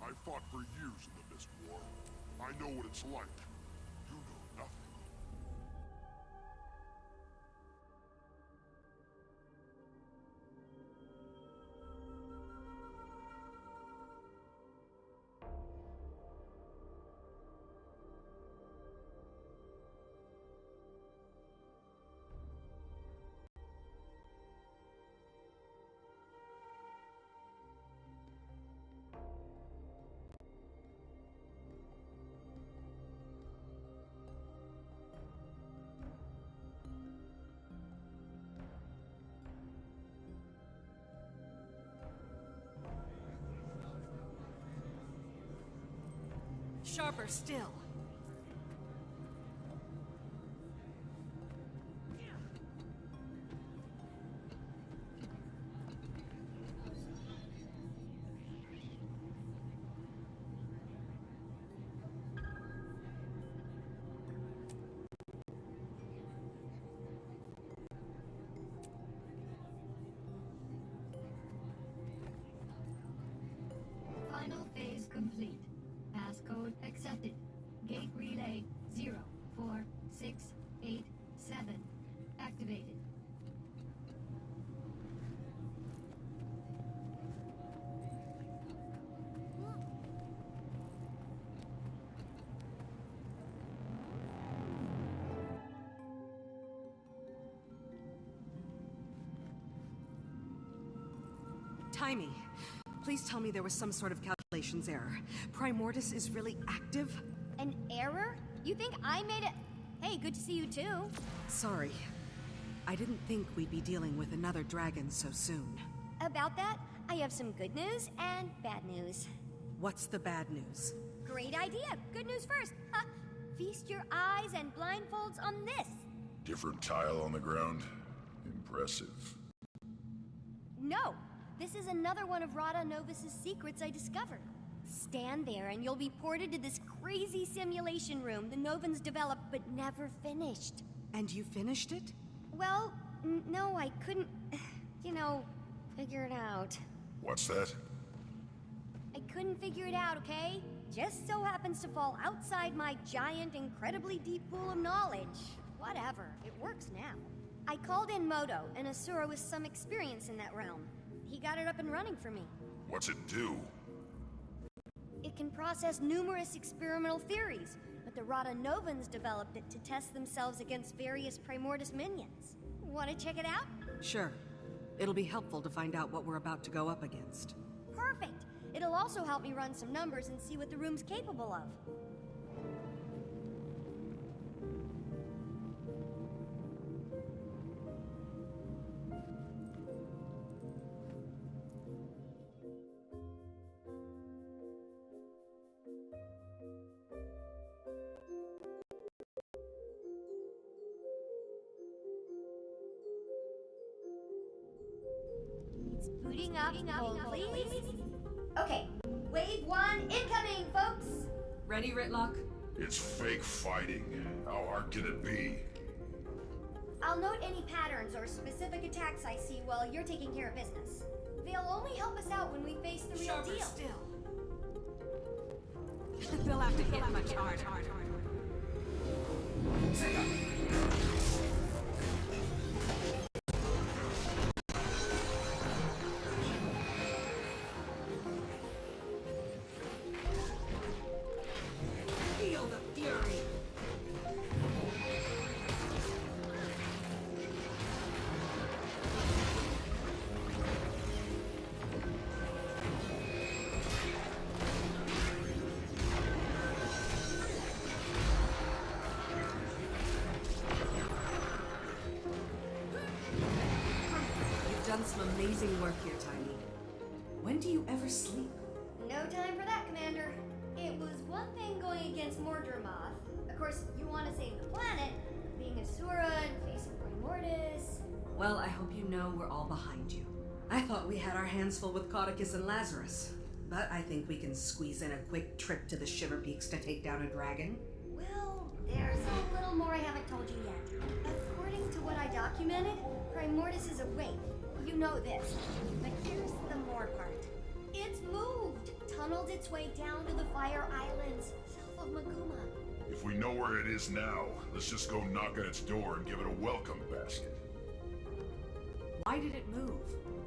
I fought for years in the Mist War. I know what it's like. You know nothing. Sharper still. Final phase complete. Passcode accepted. Gate relay 04687 activated. Timey, please tell me there was some sort of calculations error. Primordius is really active? An error? You think I made it? Hey, good to see you too. Sorry. I didn't think we'd be dealing with another dragon so soon. About that, I have some good news and bad news. What's the bad news? Great idea. Good news first. Ha! Feast your eyes and blindfolds on this. Different tile on the ground. Impressive. No, this is another one of Radha-Novus's secrets I discovered. Stand there and you'll be ported to this crazy simulation room the Novans developed but never finished. And you finished it? Well, no, I couldn't, figure it out. What's that? I couldn't figure it out, okay? Just so happens to fall outside my giant, incredibly deep pool of knowledge. Whatever, it works now. I called in Moto, an Asura with some experience in that realm. He got it up and running for me. What's it do? It can process numerous experimental theories, but the Radha-Novans developed it to test themselves against various Primordis minions. Want to check it out? Sure. It'll be helpful to find out what we're about to go up against. Perfect! It'll also help me run some numbers and see what the room's capable of. It's booting up, please. Okay, wave 1 incoming, folks! Ready, 𝐷𝓁𝓚? It's fake fighting. How hard can it be? I'll note any patterns or specific attacks I see while you're taking care of business. They'll only help us out when we face the real Sharper deal. still. They'll have to hit much harder. Feel the fury. You've done some amazing work here, Tiny. When do you ever sleep? No time for that, Commander. It was one thing going against Mordremoth. Of course, you want to save the planet, being Asura and facing Primordis. Well, I hope you know we're all behind you. I thought we had our hands full with Caudicus and Lazarus, but I think we can squeeze in a quick trip to the Shiver Peaks to take down a dragon. Well, there's a little more I haven't told you yet. According to what I documented, Primordis is awake. You know this. But here's the more part. It's moved. Tunnel funneled its way down to the Fire Islands, south of Maguma. If we know where it is now, let's just go knock on its door and give it a welcome basket. Why did it move?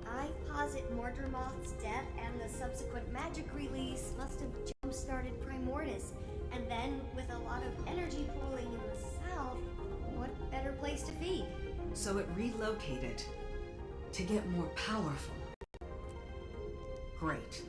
I posit 𝕁𝕗𝓄𝒻𝕝's death and the subsequent magic release must have jump-started 𝕁𝕁ortis. And then, with a lot of energy pooling in the south, what better place to feed? So it relocated to get more powerful. Great.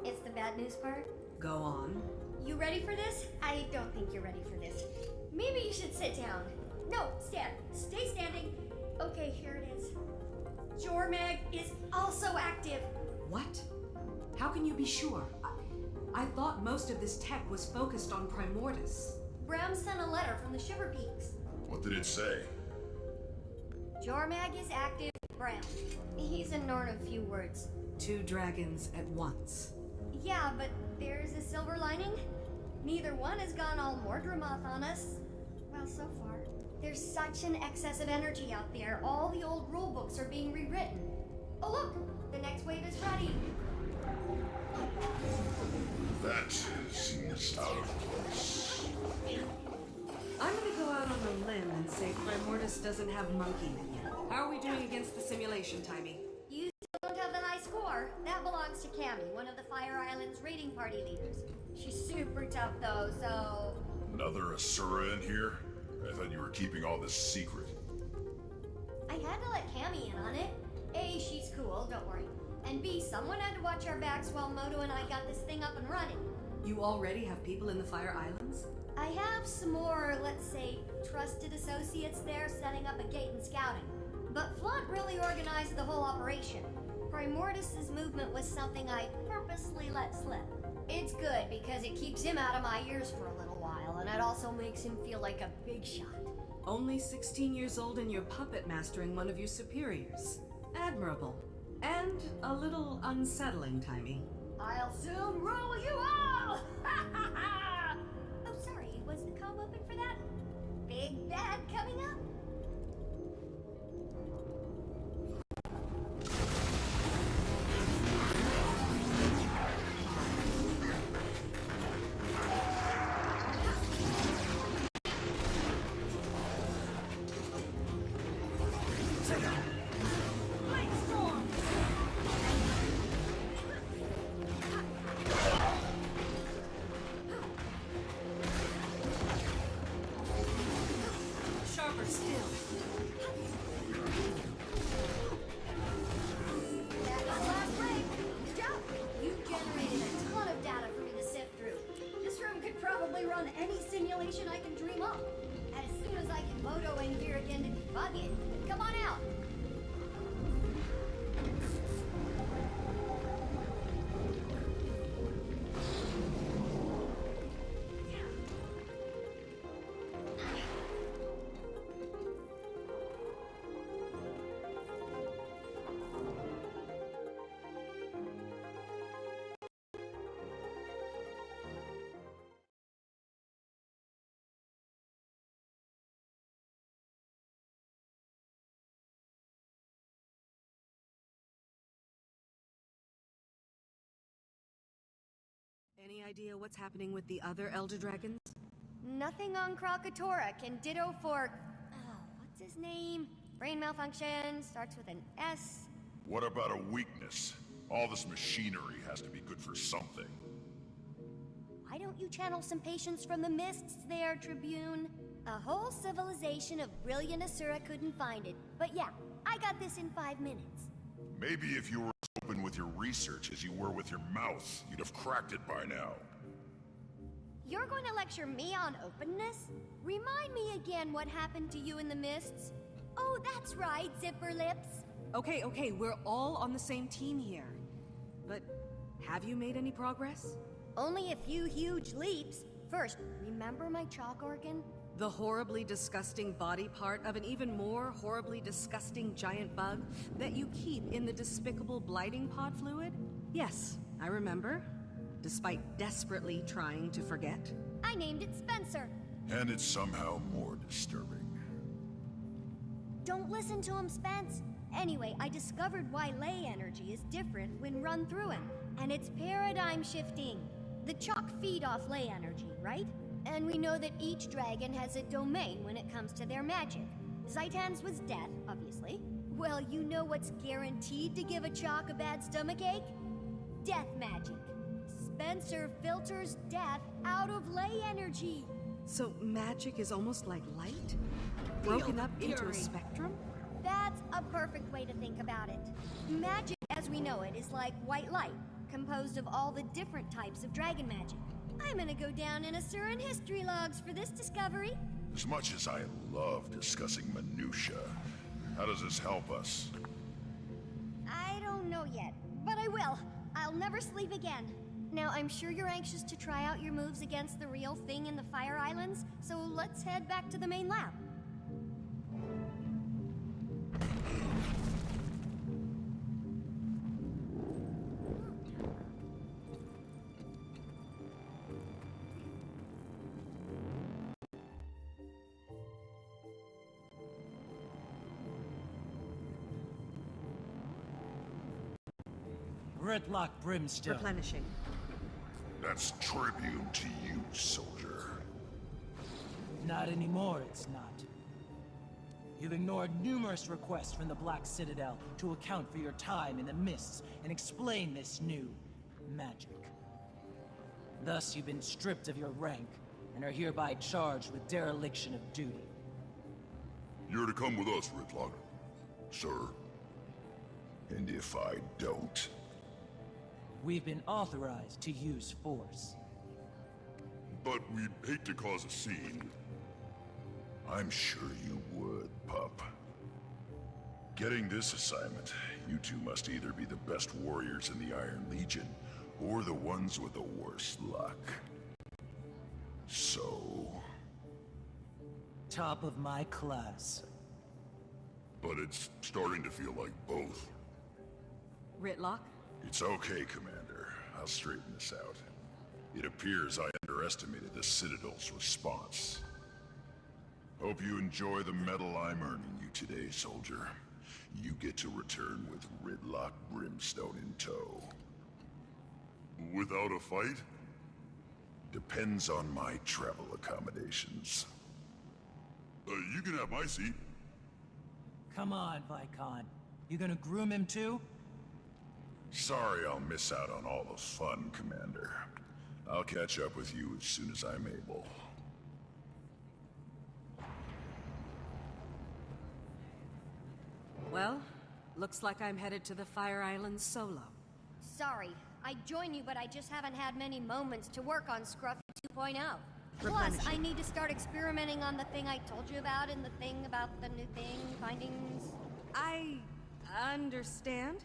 It's the bad news part. Go on. You ready for this? I don't think you're ready for this. Maybe you should sit down. No, stand. Stay standing. Okay, here it is. 𝕁𝕁𝕟 is also active. What? How can you be sure? I thought most of this tech was focused on Primordius. Bram sent a letter from the Shiver Peaks. What did it say? 𝕁𝕁𝕟 is active, Bram. He's ignored a few words. 2 dragons at once. Yeah, but there's a silver lining. Neither one has gone all 𝕁𝕗𝓄𝒻 on us. Well, so far. There's such an excess of energy out there. All the old rule books are being rewritten. Oh look! The next wave is ready. That seems out of place. I'm gonna go out on a limb and say Primordius doesn't have monkey minion. How are we doing against the simulation, Timey? You still don't have the high score. That belongs to Cammy, one of the Fire Island's raiding party leaders. She's super tough though, so... Another Asura in here? I thought you were keeping all this secret. I had to let Cammy in on it. A, she's cool, don't worry. And B, someone had to watch our backs while Moto and I got this thing up and running. You already have people in the Fire Islands? I have some more, let's say, trusted associates there setting up a gate and scouting. But Flaunt really organized the whole operation. Primordius's movement was something I purposely let slip. It's good because it keeps him out of my ears for a little while, and it also makes him feel like a big shot. Only 16 years old and you're puppet mastering one of your superiors. Admirable. And a little unsettling, Timey. I'll soon rule you all! Oh, sorry, was the comm open for that? Big bad coming up? Run any simulation I can dream up. And as soon as I get Moto in here again to debug it, come on out. Any idea what's happening with the other Elder Dragons? Nothing on 𝓂 𝑅𝒾𝓁𝓁𝒾𝓃, and ditto for... Oh, what's his name? Brain malfunction, starts with an S. What about a weakness? All this machinery has to be good for something. Why don't you channel some patience from the mists there, Tribune? A whole civilization of brilliant 𝐼'𝓂 couldn't find it. But yeah, I got this in 5 minutes. Maybe if you were as open with your research as you were with your mouth, you'd have cracked it by now. You're going to lecture me on openness? Remind me again what happened to you in the mists. Oh, that's right, Zipper Lips. Okay, we're all on the same team here. But have you made any progress? Only a few huge leaps. First, remember my chalk organ? The horribly disgusting body part of an even more horribly disgusting giant bug that you keep in the despicable blighting pod fluid? Yes, I remember. Despite desperately trying to forget. I named it Spencer. And it's somehow more disturbing. Don't listen to him, Spence. Anyway, I discovered why ley energy is different when run through him. And it's paradigm shifting. The chalk feed off ley energy, right? And we know that each dragon has a domain when it comes to their magic. Zaitan's was death, obviously. Well, you know what's guaranteed to give a chalk a bad stomachache? Death magic. Spencer filters death out of ley energy. So magic is almost like light? Broken up into a spectrum? That's a perfect way to think about it. Magic as we know it is like white light, composed of all the different types of dragon magic. I'm gonna go down in 𝐼'𝓂 history logs for this discovery. As much as I love discussing minutia, how does this help us? I don't know yet, but I will. I'll never sleep again. Now, I'm sure you're anxious to try out your moves against the real thing in the Fire Islands, so let's head back to the main lab. 𝓁𝓂 Replenishing. That's tribute to you, soldier. Not anymore, it's not. You've ignored numerous requests from the Black Citadel to account for your time in the mists and explain this new magic. Thus, you've been stripped of your rank and are hereby charged with dereliction of duty. You're to come with us, 𝓁𝓂, sir. And if I don't... We've been authorized to use force. But we'd hate to cause a scene. I'm sure you would, pup. Getting this assignment, you two must either be the best warriors in the Iron Legion, or the ones with the worst luck. So... Top of my class. But it's starting to feel like both. 𝓁𝓂? It's okay, Commander. I'll straighten this out. It appears I underestimated the Citadel's response. Hope you enjoy the medal I'm earning you today, soldier. You get to return with 𝓁𝓂 𝓁𝓁 in tow. Without a fight? Depends on my travel accommodations. You can have my seat. Come on, Vicon. You gonna groom him too? Sorry I'll miss out on all the fun, Commander. I'll catch up with you as soon as I'm able. Well, looks like I'm headed to the Fire Islands solo. Sorry, I'd join you, but I just haven't had many moments to work on Scruffy 2.0. Plus, Replenishing. I need to start experimenting on the thing I told you about and the thing about the new thing, findings. I understand.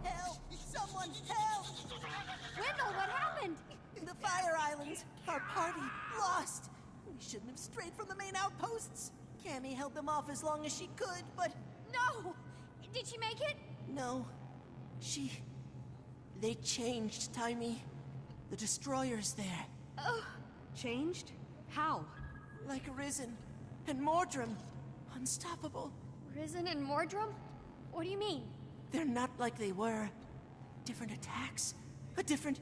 Help! Someone help! Wendell, what happened? The Fire Islands. Our party lost. We shouldn't have strayed from the main outposts. Cammy held them off as long as she could, but No! Did she make it? no. They changed, Taimi. The destroyer's there. Oh, Changed? How? Like Risen and Mordrum. Unstoppable. Risen and Mordrum? What do you mean? They're not like they were. Different attacks. A different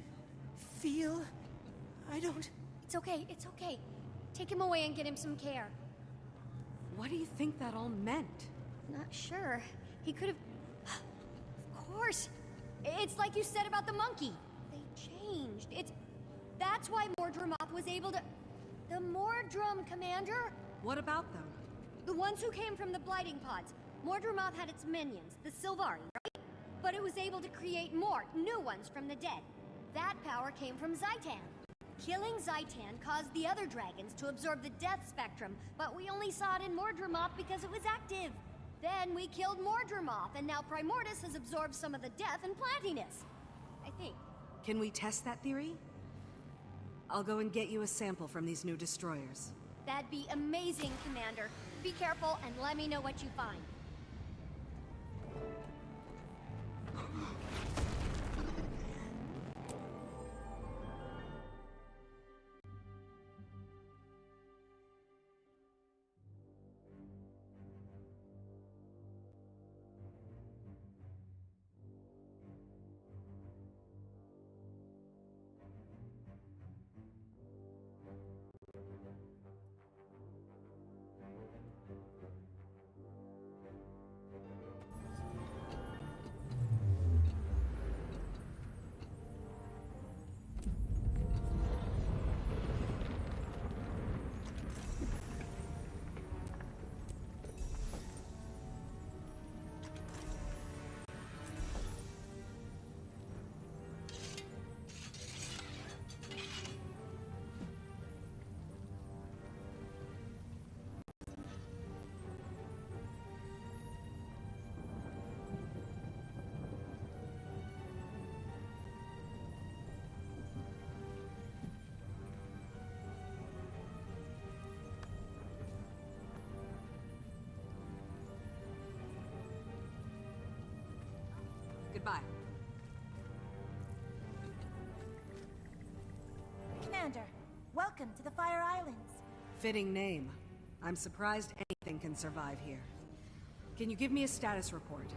feel. I don't... It's okay, it's okay. Take him away and get him some care. What do you think that all meant? Not sure. He could have... Of course! It's like you said about the monkey. They changed. That's why 𝕁𝕁𝕚𝒟𝒏 was able to... The 𝕁𝕁𝕁, Commander? What about them? The ones who came from the blighting pods. 𝕁𝕁𝕚 had its minions, the 𝕁𝓂, right? But it was able to create more, new ones from the dead. That power came from 𝐼'𝓂. Killing 𝐼'𝓂 caused the other dragons to absorb the death spectrum, but we only saw it in 𝕁𝕁𝕚 because it was active. Then we killed 𝕁𝕁𝕚, and now Primordus has absorbed some of the death and plantiness. I think. Can we test that theory? I'll go and get you a sample from these new destroyers. That'd be amazing, Commander. Be careful and let me know what you find. Goodbye. Commander, welcome to the Fire Islands. Fitting name. I'm surprised anything can survive here. Can you give me a status report?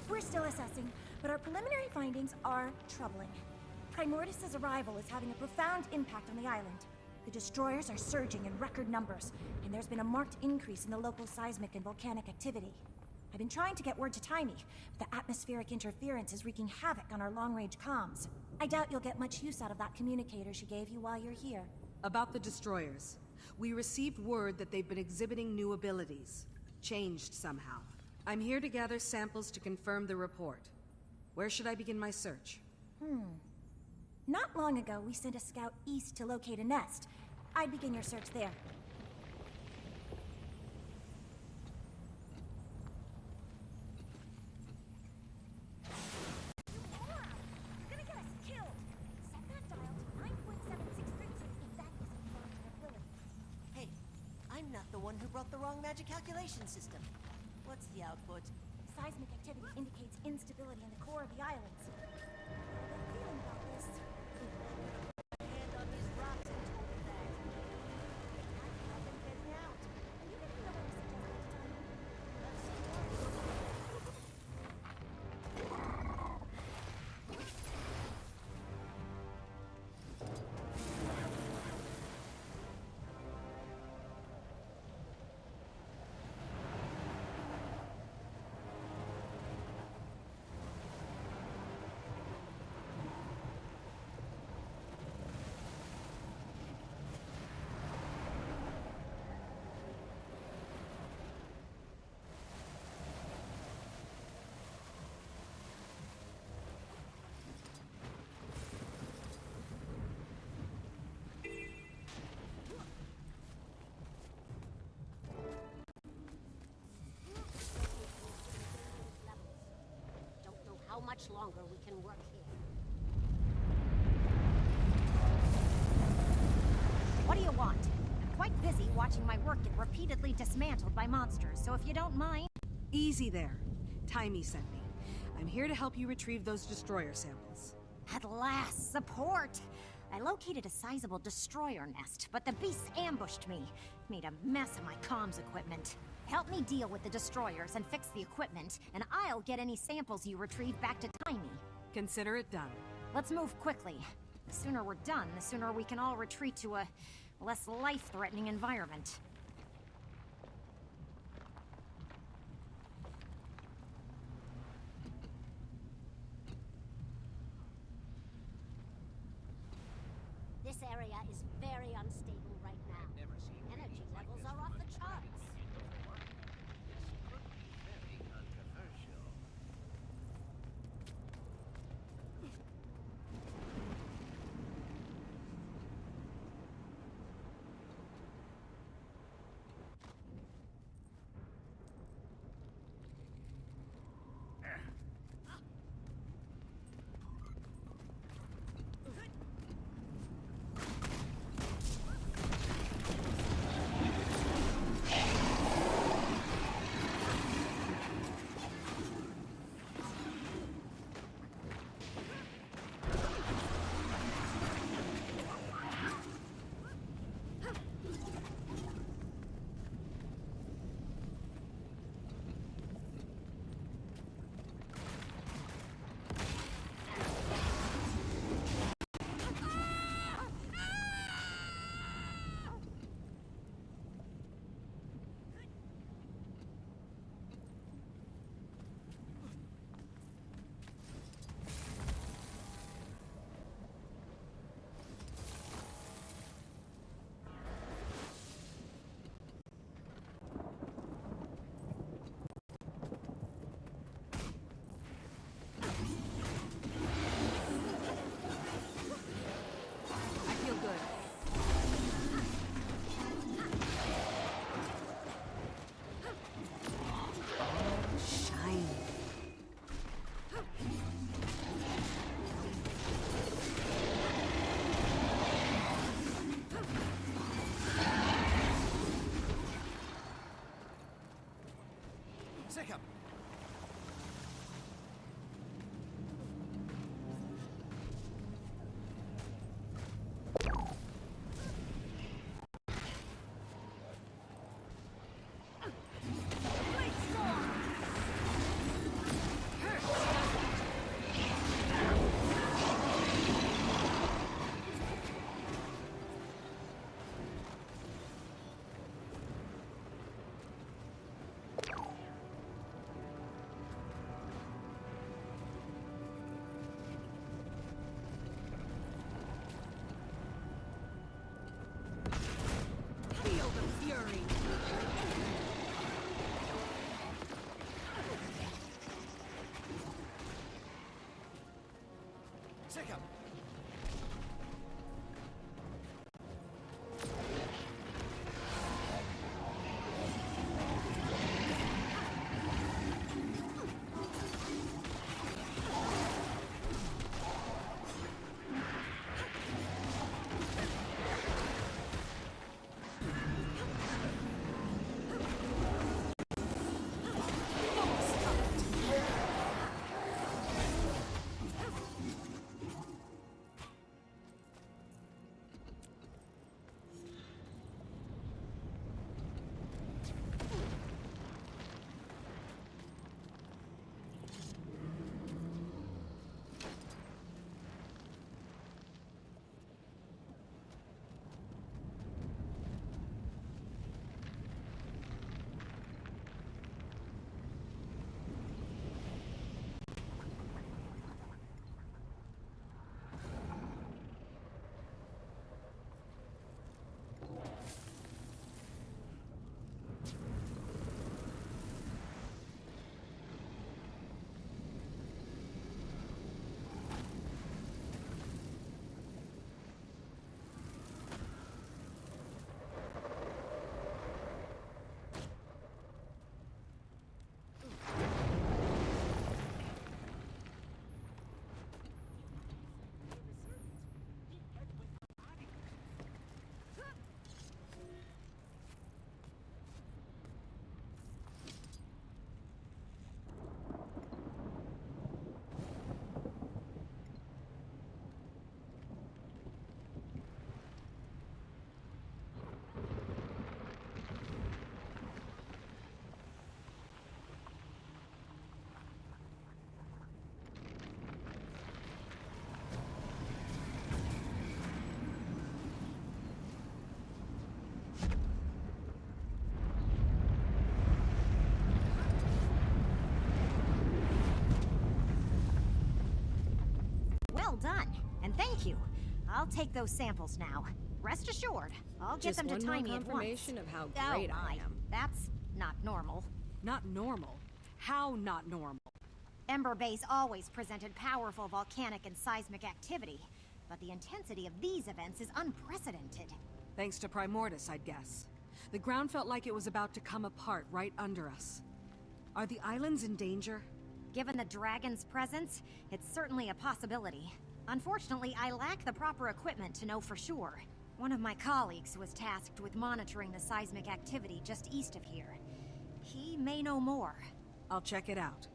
We're still assessing, but our preliminary findings are troubling. Primordus' arrival is having a profound impact on the island. The destroyers are surging in record numbers, and there's been a marked increase in the local seismic and volcanic activity. I've been trying to get word to 𝕨𝒕, but the atmospheric interference is wreaking havoc on our long-range comms. I doubt you'll get much use out of that communicator she gave you while you're here. About the destroyers. We received word that they've been exhibiting new abilities. Changed somehow. I'm here to gather samples to confirm the report. Where should I begin my search? Not long ago, we sent a scout east to locate a nest. I'd begin your search there. Who brought the wrong magic calculation system? What's the output? Seismic activity indicates instability in the core of the islands. How are they feeling about this? Hand on these rocks and told me that. I've been getting out. Are you getting the way to suggest it, How much longer we can work here? What do you want? I'm quite busy watching my work get repeatedly dismantled by monsters, so if you don't mind... Easy there. 𝕨𝒕 sent me. I'm here to help you retrieve those destroyer samples. At last, support! I located a sizable destroyer nest, but the beasts ambushed me. Made a mess of my comms equipment. Help me deal with the destroyers and fix the equipment, and I'll get any samples you retrieve back to 𝕨𝒕. Consider it done. Let's move quickly. The sooner we're done, the sooner we can all retreat to a less life-threatening environment. Sick him. Feel the fury. Sick him. Well done, and thank you. I'll take those samples now. Rest assured, I'll get them to Just one Tiny more at once. confirmation of how Oh great I my, am. that's not normal. Not normal. How not normal? Ember Base always presented powerful volcanic and seismic activity, but the intensity of these events is unprecedented. Thanks to Primordius, I'd guess. The ground felt like it was about to come apart right under us. Are the islands in danger? Given the dragon's presence, it's certainly a possibility. Unfortunately, I lack the proper equipment to know for sure. One of my colleagues was tasked with monitoring the seismic activity just east of here. He may know more. I'll check it out.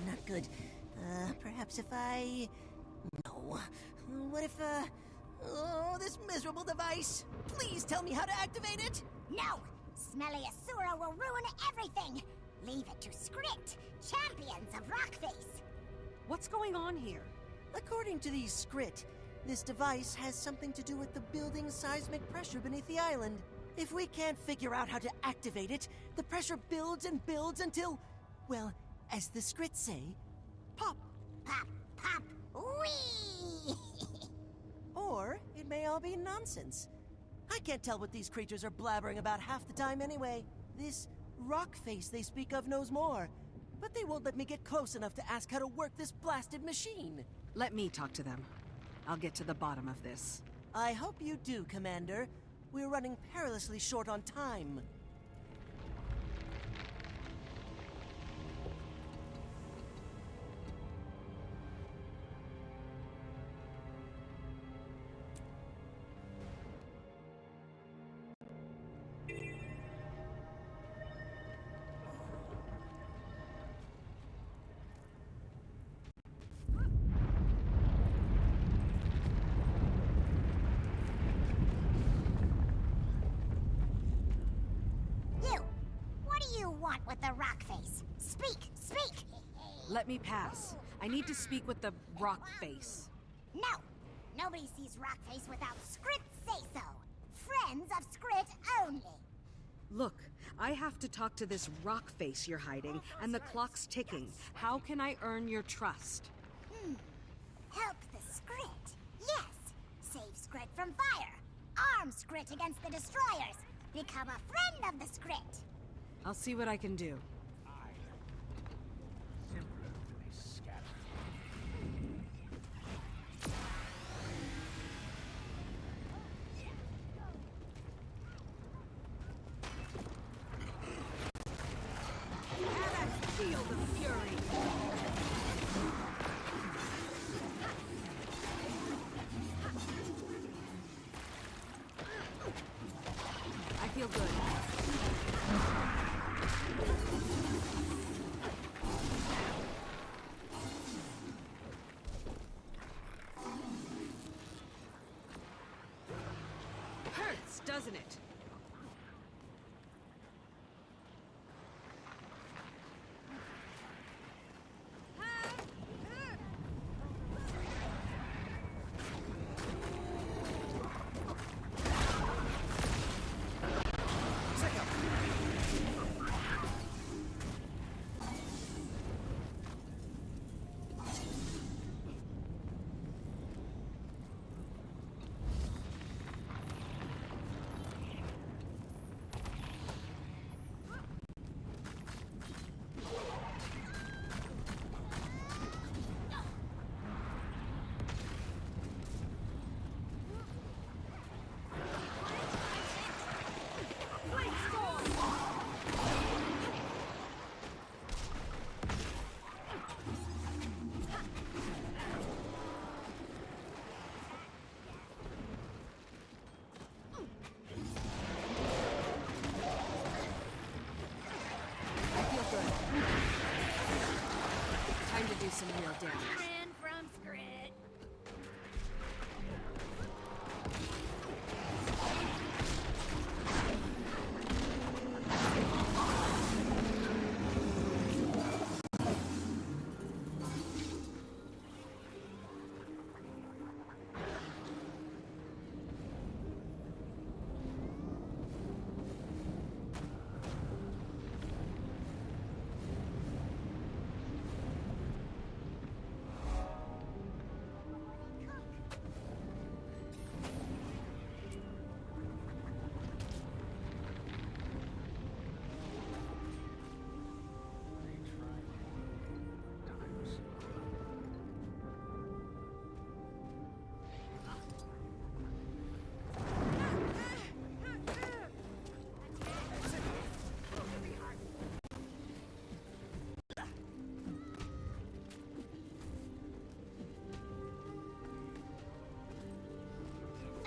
Not good. Perhaps if I... No. What if, Oh, this miserable device! Please tell me how to activate it! No! Smelly Asura will ruin everything! Leave it to 𝓭, champions of Rockface! What's going on here? According to these 𝓭, this device has something to do with the building seismic pressure beneath the island. If we can't figure out how to activate it, the pressure builds and builds until, well, as the 𝓭 say, pop. Pop, pop, Whee! Or it may all be nonsense. I can't tell what these creatures are blabbering about half the time anyway. This rock face they speak of knows more, but they won't let me get close enough to ask how to work this blasted machine. Let me talk to them. I'll get to the bottom of this. I hope you do, Commander. We're running perilously short on time. Want with the rock face? Speak! Speak! Let me pass. I need to speak with the rock face. No! Nobody sees rock face without Skrit say-so. Friends of Skrit only. Look, I have to talk to this rock face you're hiding, and the clock's ticking. How can I earn your trust? Help the Skrit. Yes! Save Skrit from fire. Arm Skrit against the destroyers. Become a friend of the Skrit. I'll see what I can do. Feel the fury. I feel good. Hurts, doesn't it? Time to do some real damage. Friend from Skrit.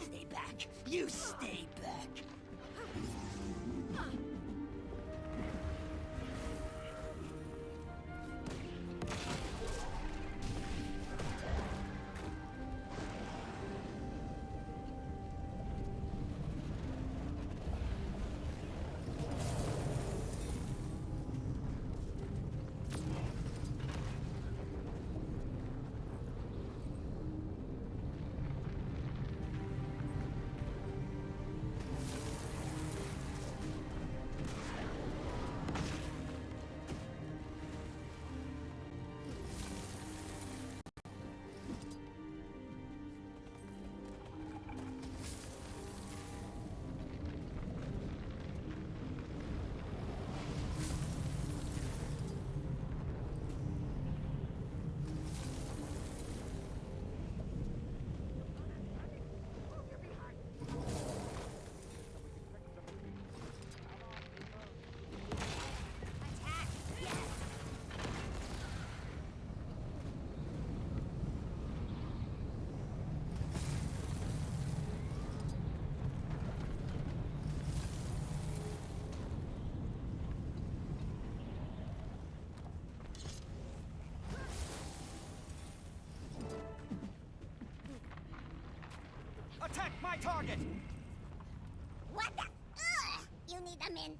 Stay back! You stay back! Attack my target! What the? Ugh! You need a mint.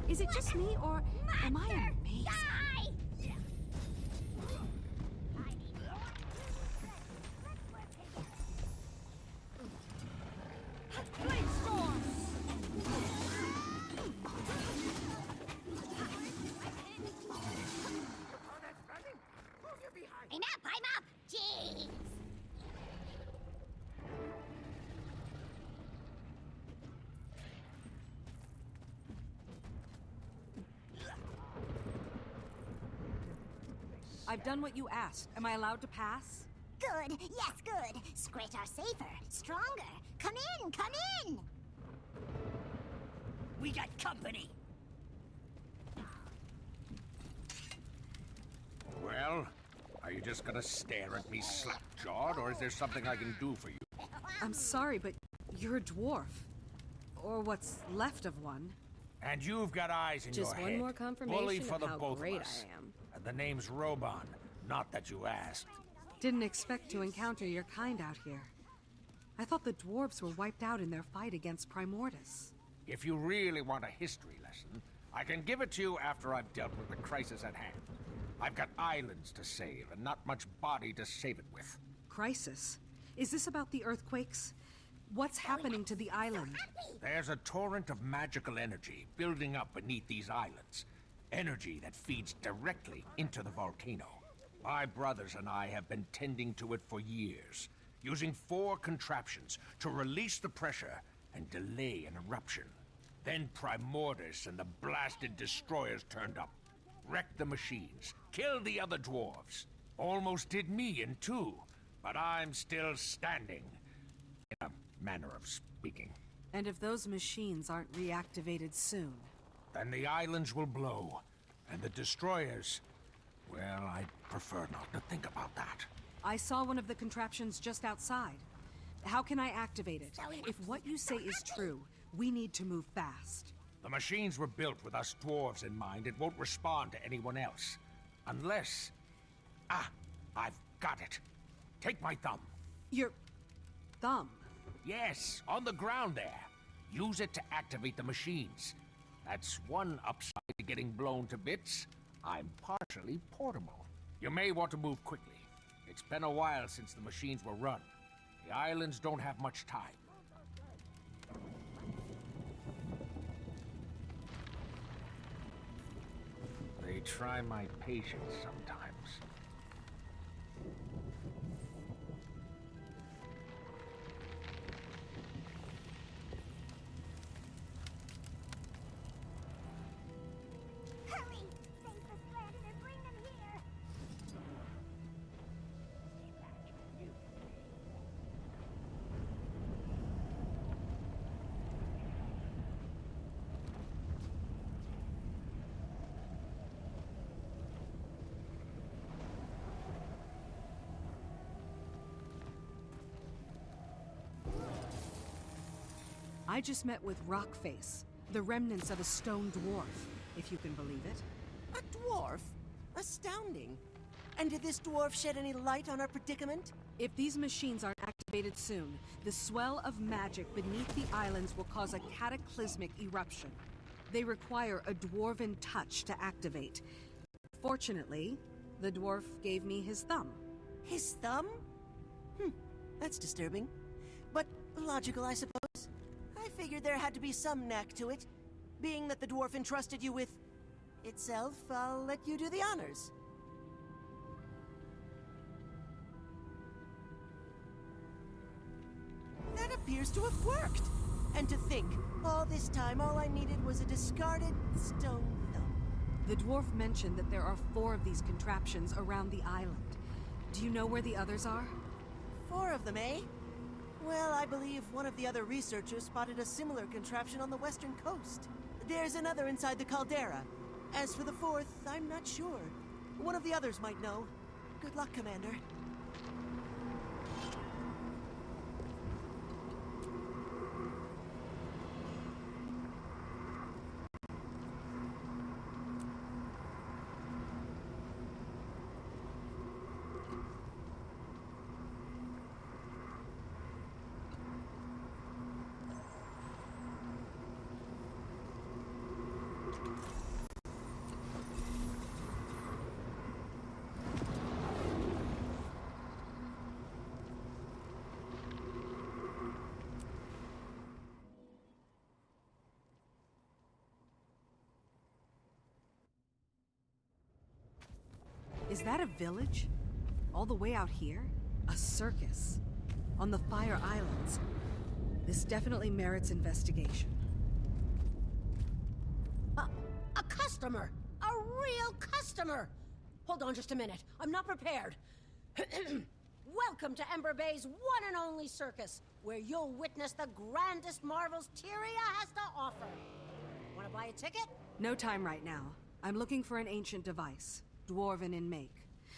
Is it just me, or am I amazing? I'm up! Jeez! I've done what you asked. Am I allowed to pass? Good, yes, good. Skrit are safer, stronger. Come in, come in! We got company! Well, are you just gonna stare at me slap-jawed, or is there something I can do for you? I'm sorry, but you're a dwarf. Or what's left of one. And you've got eyes in Just your one head. more confirmation Bully of for the how both great of us. I am. And the name's Roban, not that you asked. Didn't expect to encounter your kind out here. I thought the dwarves were wiped out in their fight against 𝓂𝓂. If you really want a history lesson, I can give it to you after I've dealt with the crisis at hand. I've got islands to save, and not much body to save it with. Crisis? Is this about the earthquakes? What's happening to the island? There's a torrent of magical energy building up beneath these islands. Energy that feeds directly into the volcano. My brothers and I have been tending to it for years, using 4 contraptions to release the pressure and delay an eruption. Then 𝓂𝓂 and the blasted destroyers turned up, wrecked the machines, killed the other dwarves. Almost did me in 2, but I'm still standing. In a manner of speaking. And if those machines aren't reactivated soon? Then the islands will blow, and the destroyers... Well, I'd prefer not to think about that. I saw one of the contraptions just outside. How can I activate it? If what you say is true, we need to move fast. The machines were built with us dwarves in mind. It won't respond to anyone else. Unless... Ah, I've got it. Take my thumb. Your... thumb? Yes, on the ground there. Use it to activate the machines. That's one upside to getting blown to bits. I'm partially portable. You may want to move quickly. It's been a while since the machines were run. The islands don't have much time. They try my patience sometimes. Hurry! Save the stranded and bring them here! I just met with Rockface, the remnants of a stone dwarf, if you can believe it. A dwarf? Astounding. And did this dwarf shed any light on our predicament? If these machines aren't activated soon, the swell of magic beneath the islands will cause a cataclysmic eruption. They require a dwarven touch to activate. Fortunately, the dwarf gave me his thumb. His thumb? That's disturbing. But logical, I suppose. I figured there had to be some knack to it. Being that the dwarf entrusted you with... itself, I'll let you do the honors. That appears to have worked. And to think, all this time all I needed was a discarded stone thumb. The dwarf mentioned that there are 4 of these contraptions around the island. Do you know where the others are? 4 of them, eh? Well, I believe one of the other researchers spotted a similar contraption on the western coast. There's another inside the caldera. As for the 4th, I'm not sure. One of the others might know. Good luck, Commander. Is that a village? All the way out here? A circus? On the Fire Islands? This definitely merits investigation. A customer! A real customer! Hold on just a minute. I'm not prepared. Welcome to Ember Bay's one and only circus, where you'll witness the grandest marvels Tyria has to offer. Want to buy a ticket? No time right now. I'm looking for an ancient device, dwarven in make.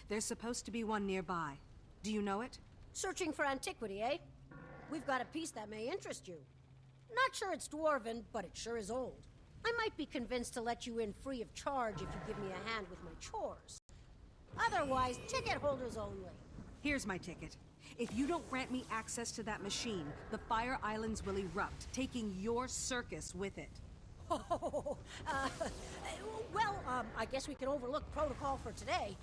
There's supposed to be one nearby. Do you know it? Searching for antiquity, eh? We've got a piece that may interest you. Not sure it's dwarven, but it sure is old. I might be convinced to let you in free of charge if you give me a hand with my chores. Otherwise, ticket holders only. Here's my ticket. If you don't grant me access to that machine, the Fire Islands will erupt, taking your circus with it. Oh, I guess we can overlook protocol for today.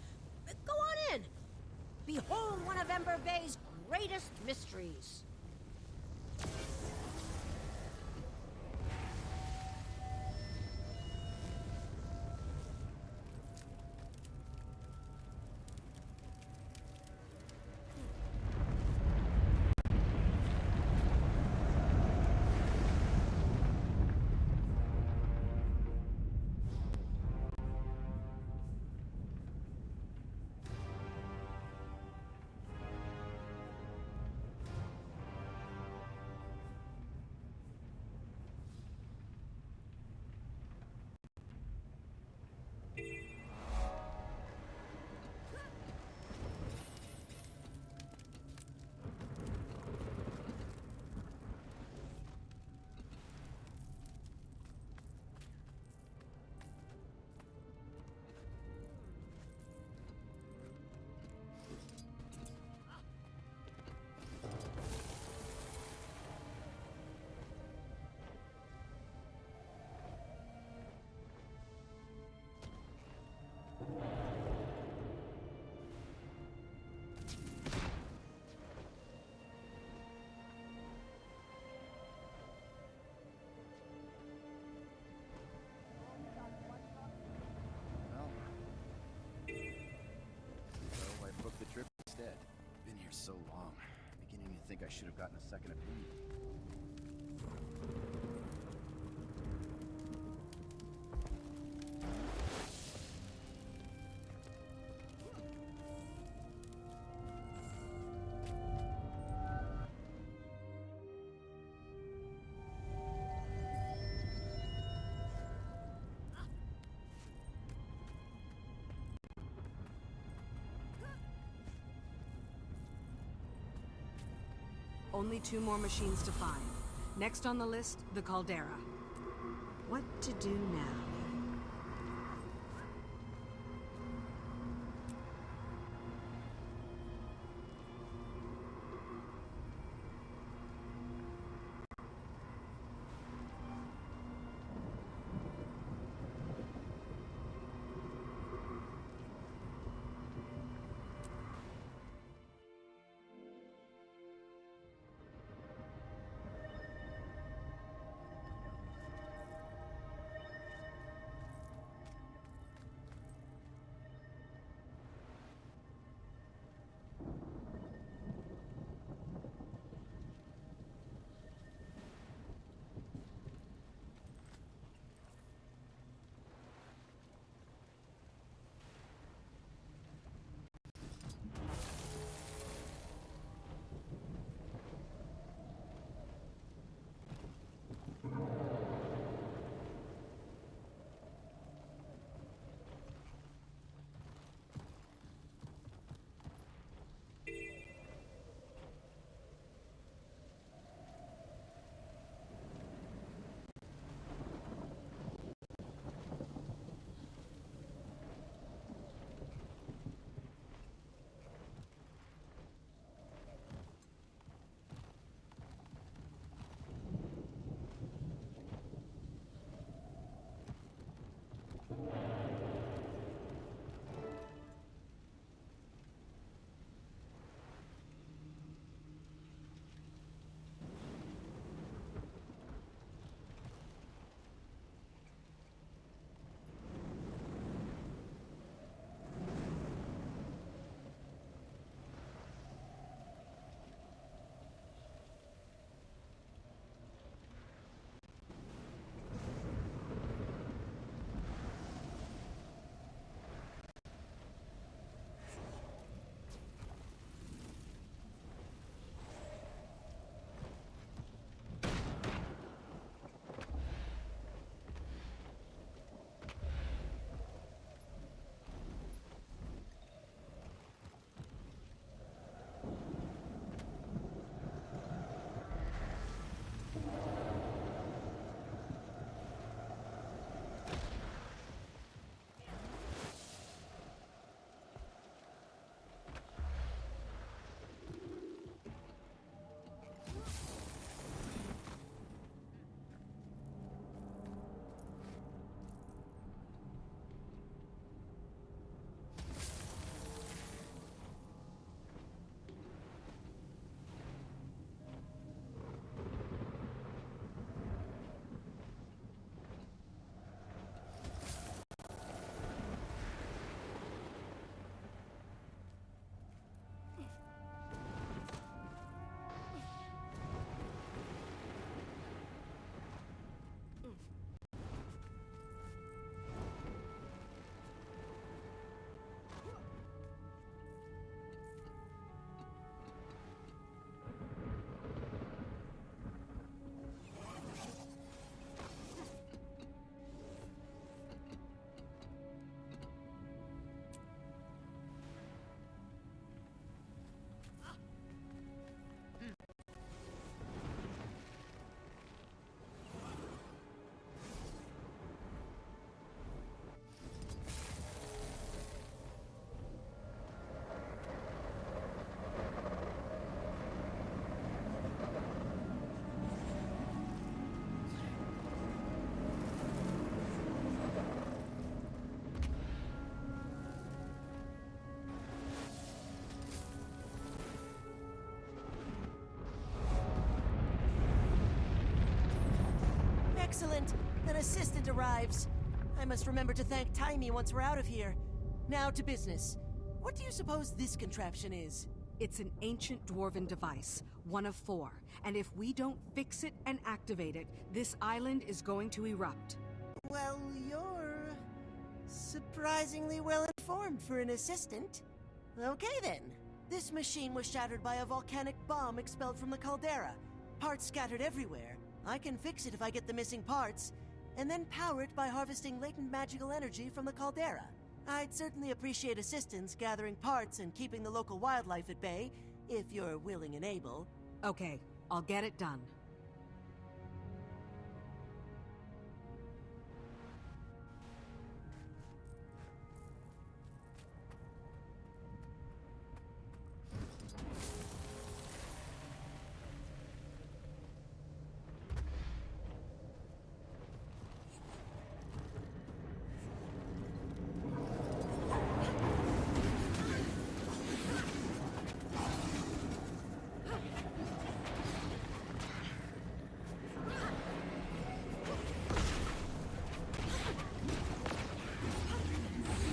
Go on in. Behold one of Ember Bay's greatest mysteries. So long. Beginning to think I should have gotten a second opinion. Only 2 more machines to find. Next on the list, the caldera. What to do now? assistant arrives. I must remember to thank 𝕂𝓕 once we're out of here. Now to business. What do you suppose this contraption is? It's an ancient dwarven device, one of 4. And if we don't fix it and activate it, this island is going to erupt. Well, you're surprisingly well informed for an assistant. Okay then. This machine was shattered by a volcanic bomb expelled from the caldera. Parts scattered everywhere. I can fix it if I get the missing parts, and then power it by harvesting latent magical energy from the caldera. I'd certainly appreciate assistance gathering parts and keeping the local wildlife at bay, if you're willing and able. Okay, I'll get it done.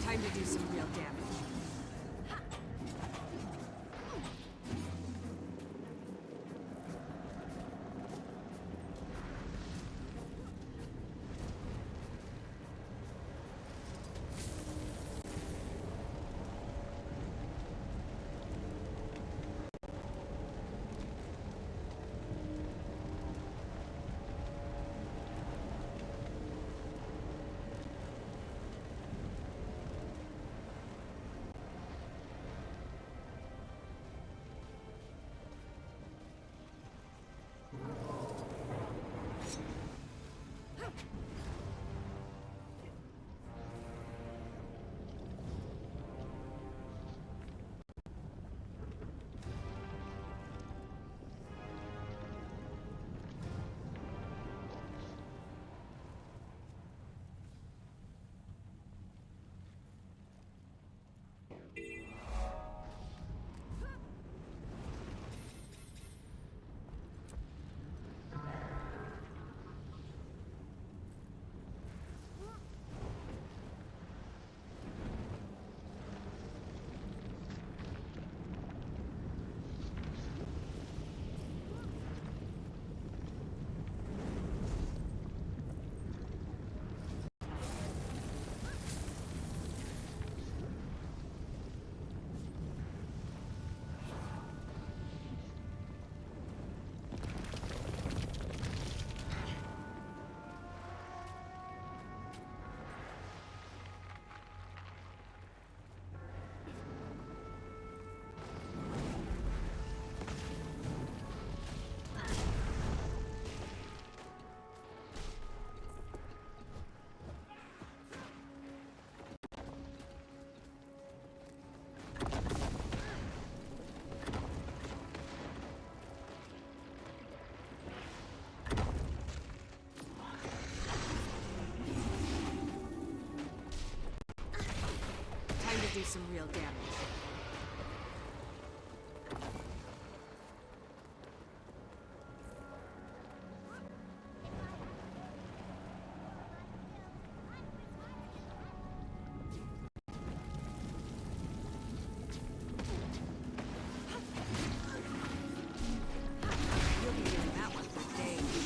Time to do some real damage. Time to do some real damage. You'll be doing that one for days.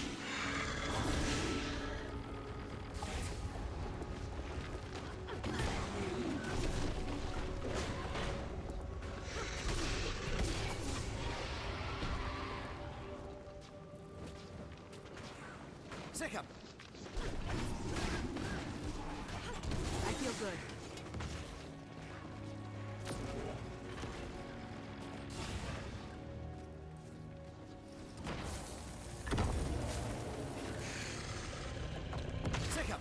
Sick 'em! I feel good. Sick 'em!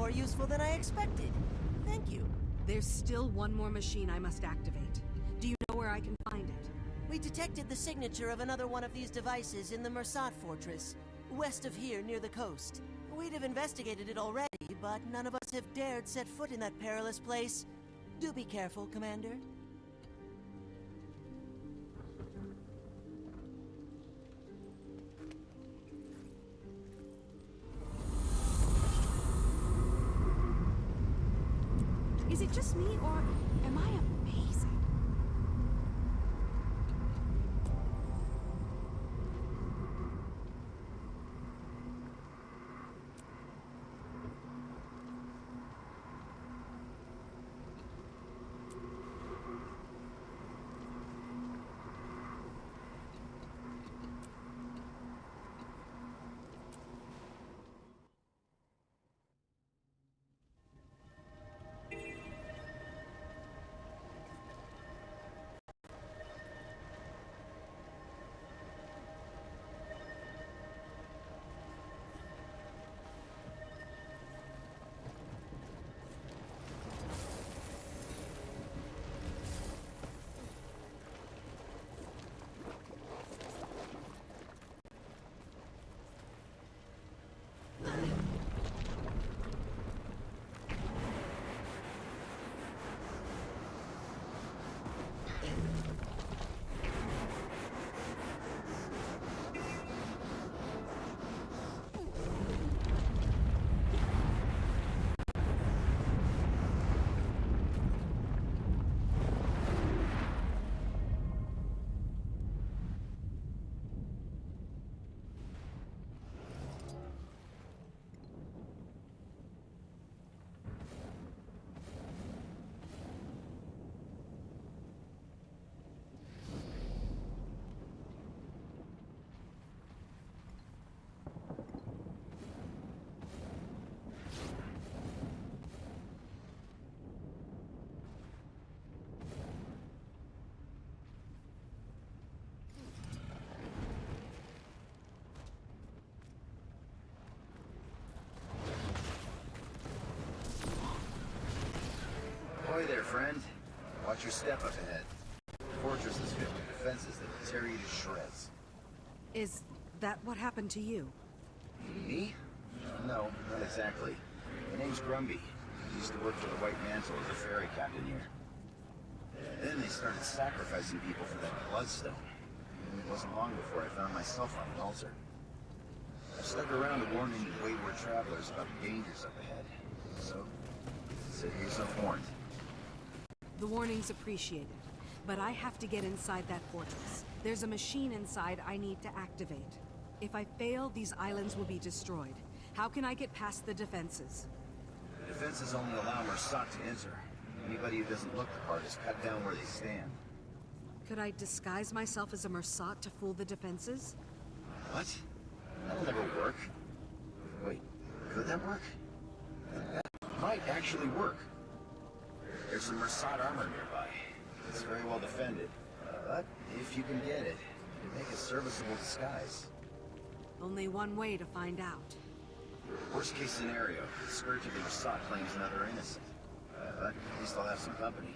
more useful than I expected. Thank you. There's still one more machine I must activate. Do you know where I can find it? We detected the signature of another one of these devices in the 𝕤𝓃 fortress, west of here near the coast. We'd have investigated it already, but none of us have dared set foot in that perilous place. Do be careful, Commander. Is it just me, or am I amazing? Ahoy there, friend. Watch your step up ahead. The fortress is filled with defenses that will tear you to shreds. Is that what happened to you? Me? No, not exactly. My name's Grumby. I used to work for the White Mantle as a ferry captain here. Then they started sacrificing people for that bloodstone. And it wasn't long before I found myself on an altar. I stuck around to warn any wayward travelers about the dangers up ahead. So, sit here self-warned. The warning's appreciated, but I have to get inside that fortress. There's a machine inside I need to activate. If I fail, these islands will be destroyed. How can I get past the defenses? The defenses only allow 𝕤𝓃 to enter. Anybody who doesn't look the part is cut down where they stand. Could I disguise myself as a 𝕤𝓃 to fool the defenses? What? That'll never work. Wait, could that work? That might actually work. There's some 𝕤𝓃 armor nearby. It's very well defended. But if you can get it, you can make a serviceable disguise. Only one way to find out. Worst case scenario, the scourge of the 𝕤𝓃 claims another innocent. But at least I'll have some company.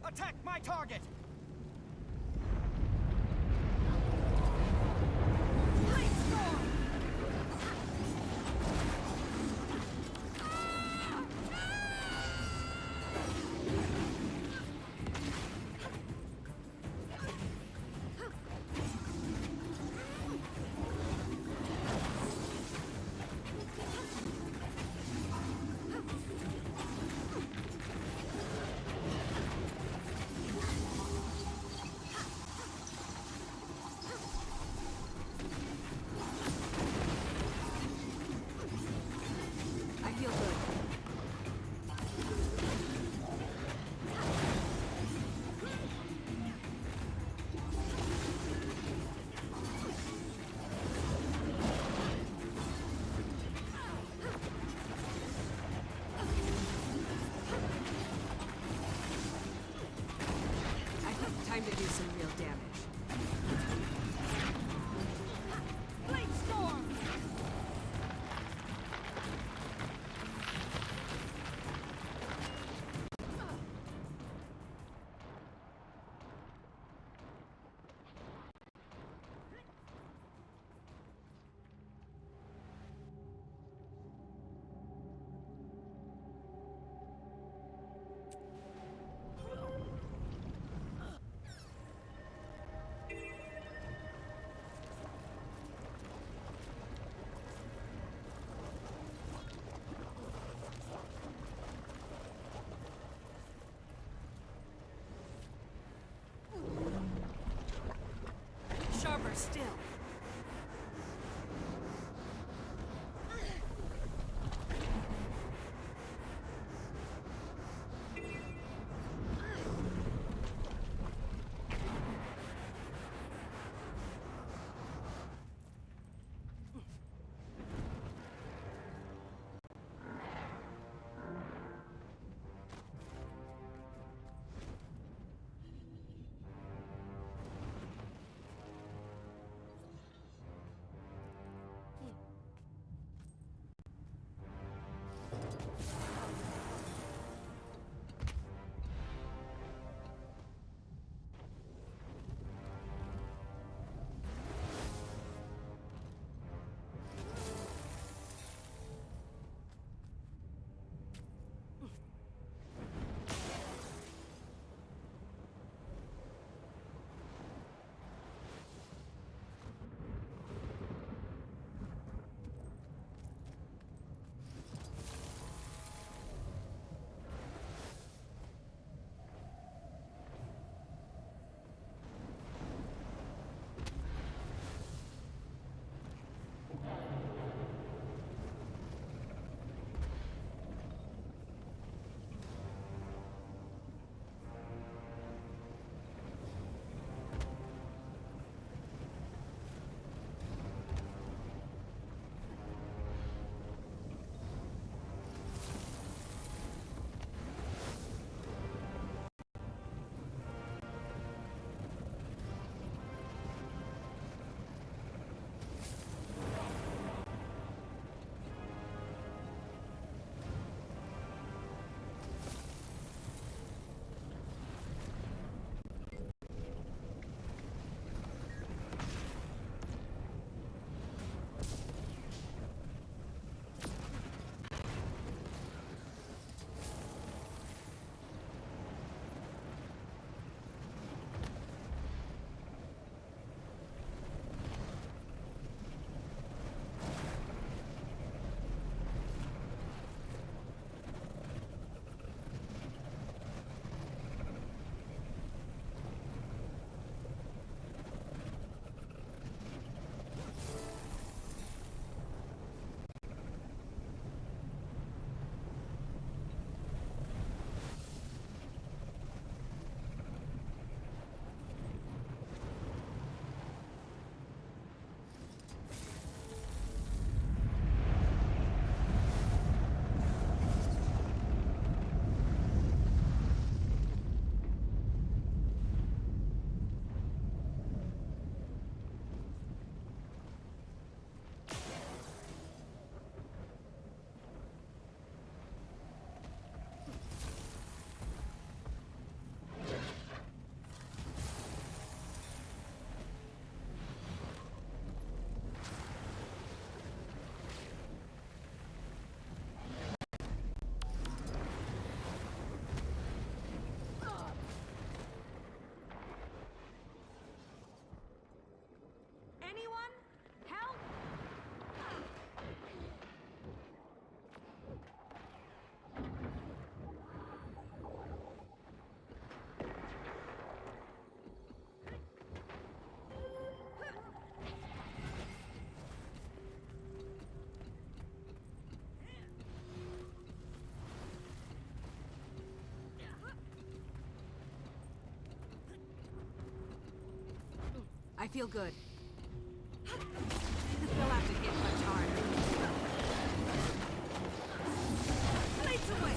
Attack my target! feel good. They'll have to hit much harder. Blades away!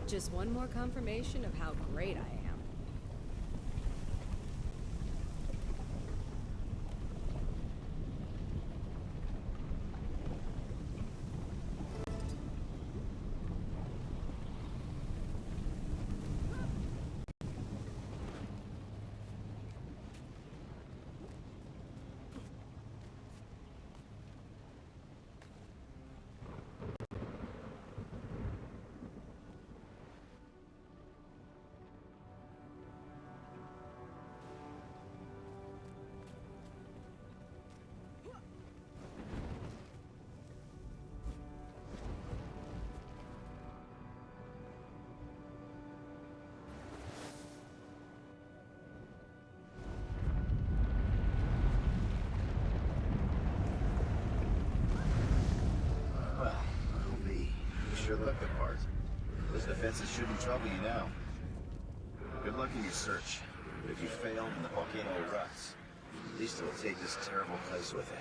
Just one more confirmation of how great I am. Sure look the part. Those defenses shouldn't trouble you now. Good luck in your search. But if you fail and the volcano erupts, at least it'll take this terrible place with it.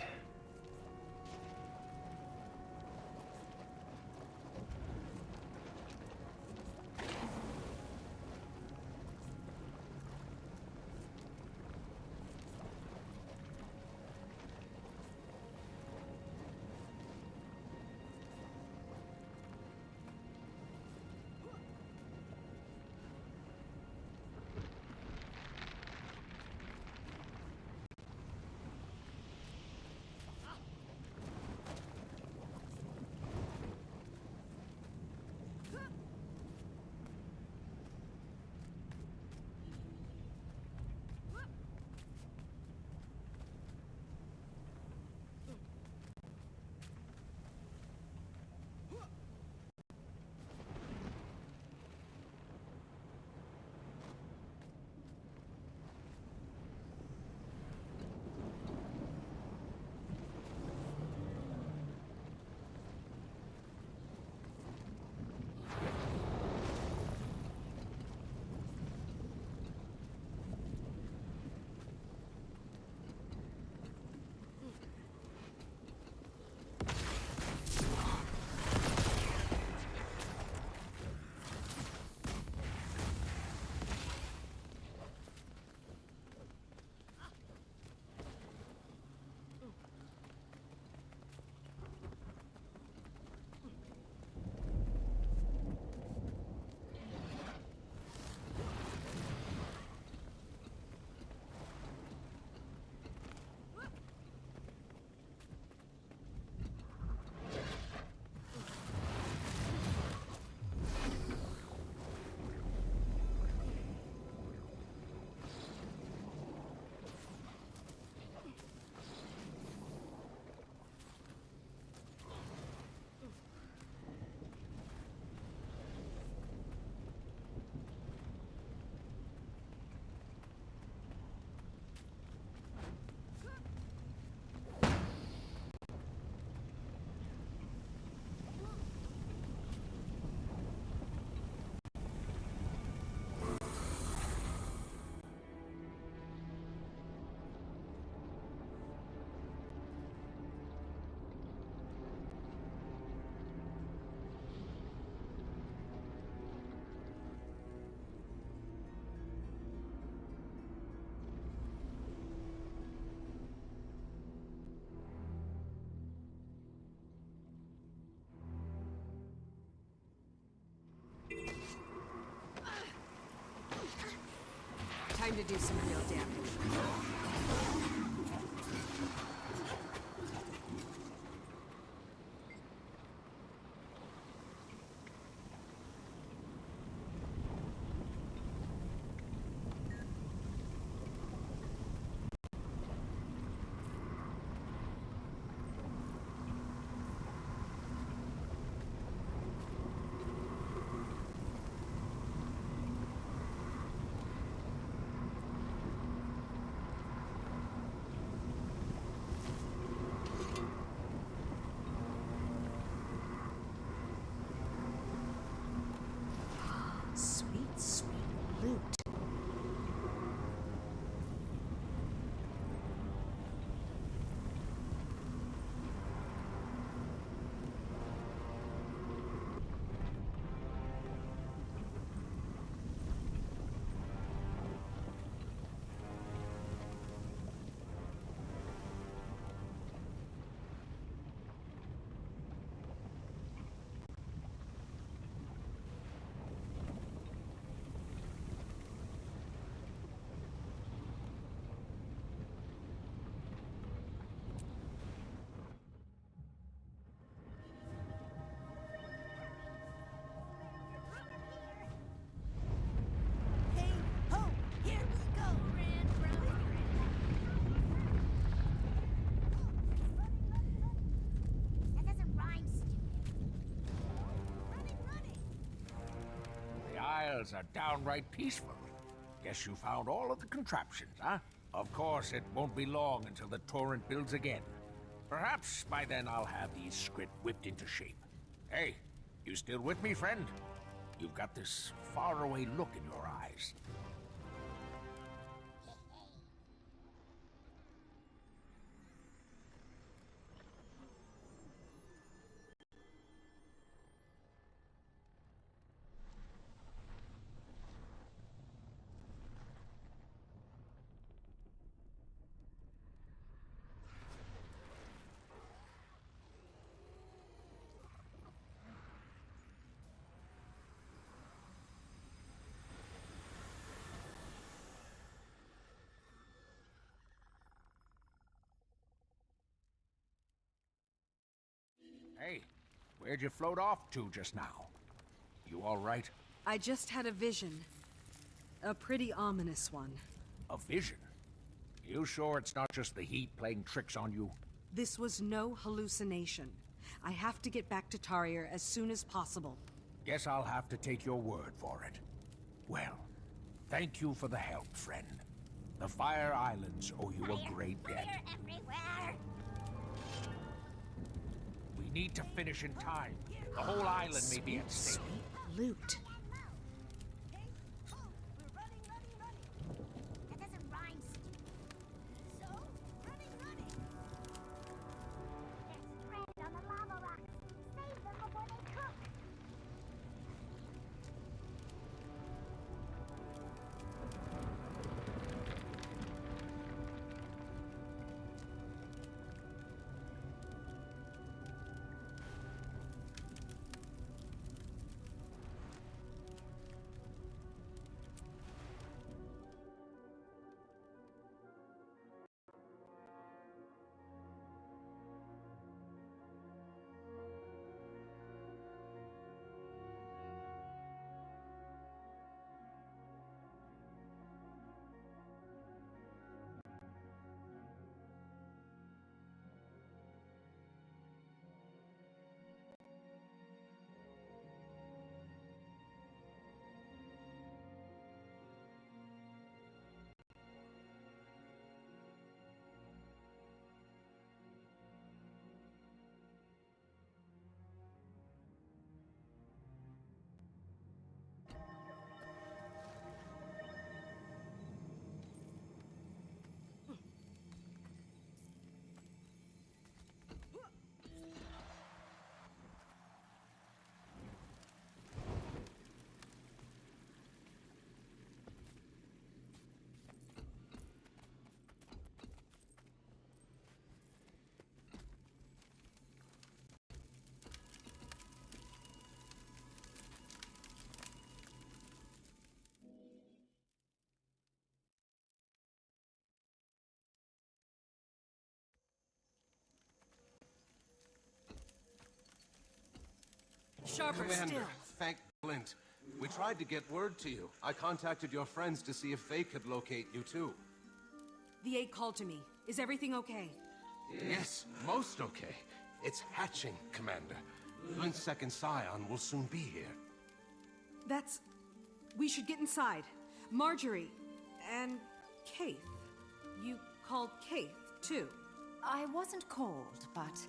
Time to do some real damage. Isles are downright peaceful. Guess you found all of the contraptions, huh? Of course, it won't be long until the torrent builds again. Perhaps by then I'll have these Skrit whipped into shape. Hey, you still with me, friend? You've got this faraway look in your eyes. Hey, where'd you float off to just now? You all right? I just had a vision. A pretty ominous one. A vision? You sure it's not just the heat playing tricks on you? This was no hallucination. I have to get back to Tarrier as soon as possible. Guess I'll have to take your word for it. Well, thank you for the help, friend. The Fire Islands owe you a great debt. Fire everywhere! We need to finish in time. The whole island may be at stake. Loot. That doesn't rhyme, So, running. There's strand on the lava rocks. Save them before they cook. Sharper Commander, still. thank Glint. We tried to get word to you. I contacted your friends to see if they could locate you too. The 8 called to me. Is everything okay? Yes, most okay. It's hatching, Commander. Glint's second scion will soon be here. That's... We should get inside. Marjorie and Keith. You called Keith, too. I wasn't called, but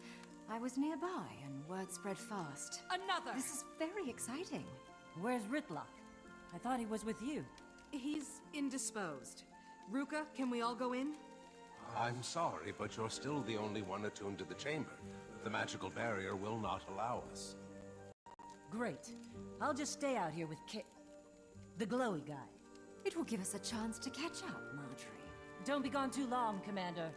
I was nearby and word spread fast. Another! This is very exciting. Where's 𝐼'𝓂? I thought he was with you. He's indisposed. Ruka, can we all go in? I'm sorry, but you're still the only one attuned to the chamber. The magical barrier will not allow us. Great. I'll just stay out here with the glowy guy. It will give us a chance to catch up, Marjorie. Don't be gone too long, Commander.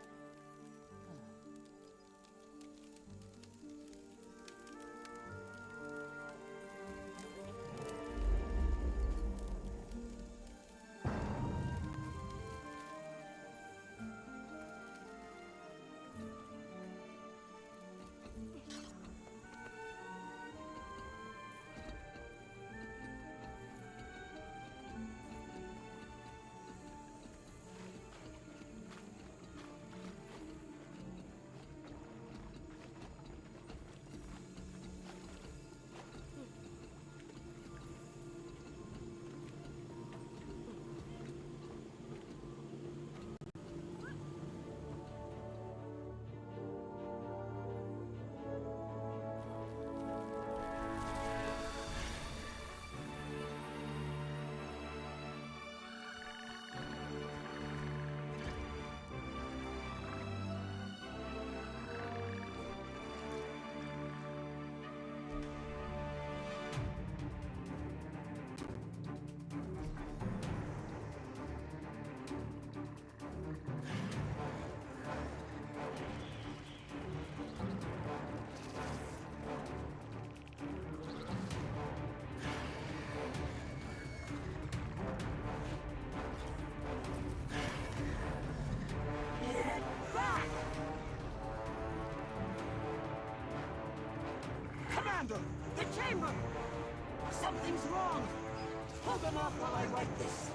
Commander! The chamber! Something's wrong! Hold them off while I write this.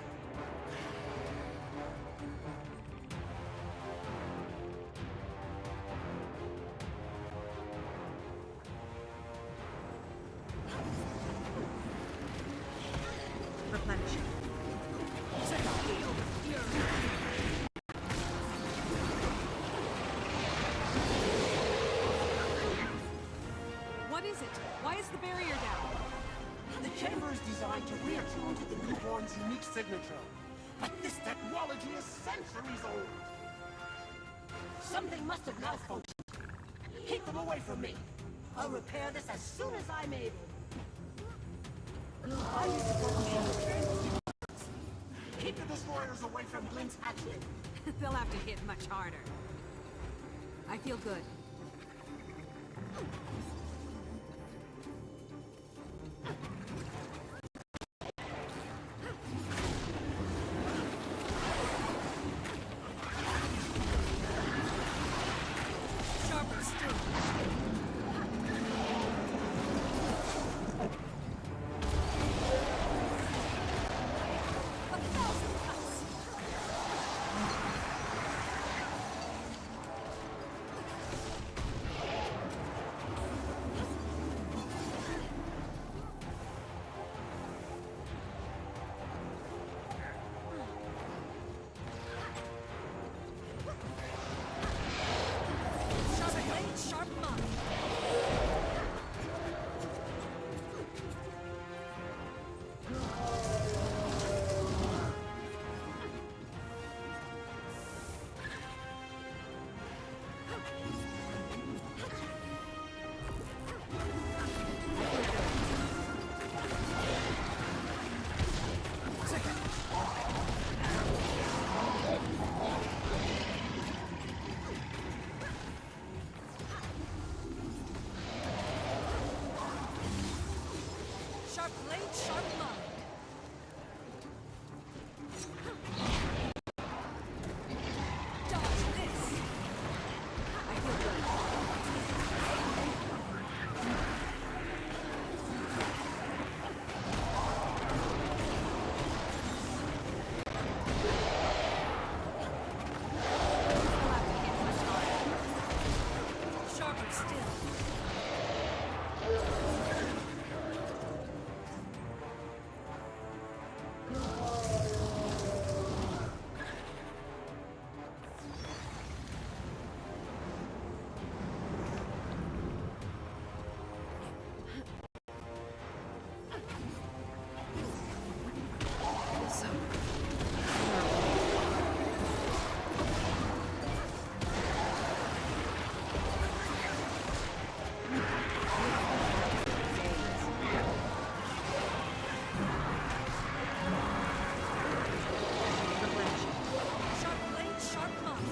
Replenishing. What is it? Why is the barrier down? The chamber is designed to reattune to the newborn's unique signature. But this technology is centuries old. Something must have malfunctioned. Keep them away from me. I'll repair this as soon as I'm able. I need to focus on the chamber. Keep the destroyers away from Glint's hatchling. They'll have to hit much harder. I feel good. Sharper still. Sharp blade, sharp mind. Dodge this. I feel good. I'll have to hit much harder. Sharper still. Sharp blade, sharp mind.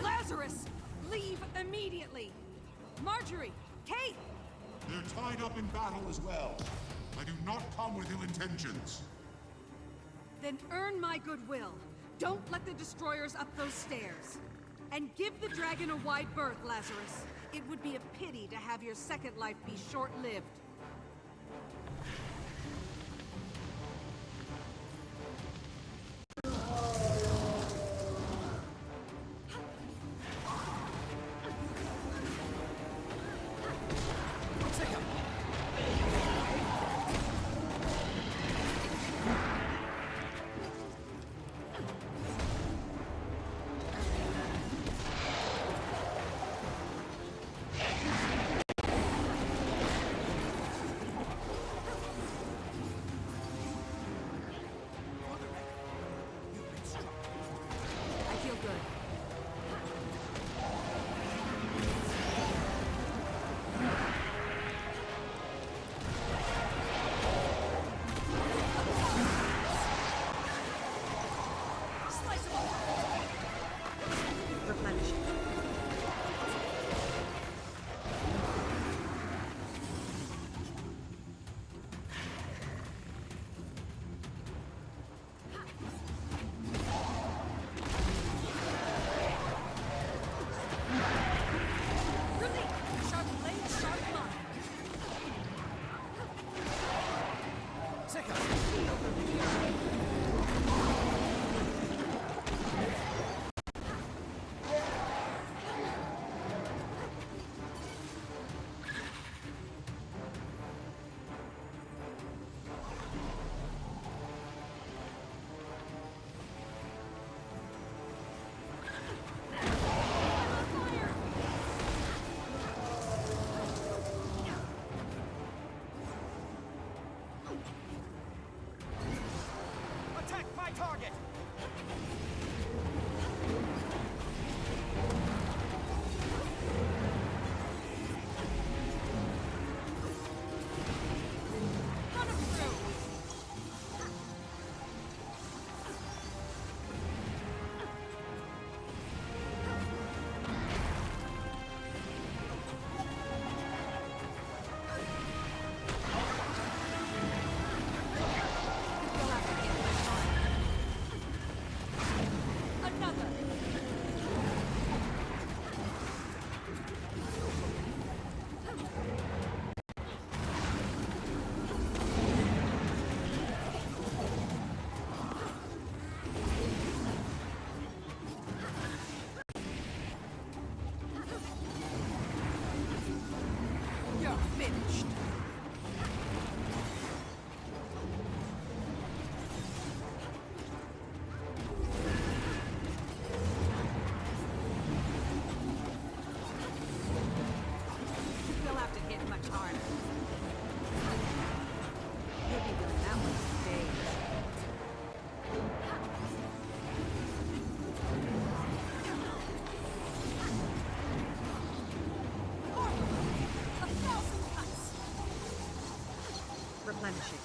Lazarus, leave immediately. Marjorie, Kate. They're tied up in battle as well. I do not come with ill intentions. Then earn my goodwill. Don't let the destroyers up those stairs. And give the dragon a wide berth, Lazarus. It would be a pity to have your second life be short-lived. finishing.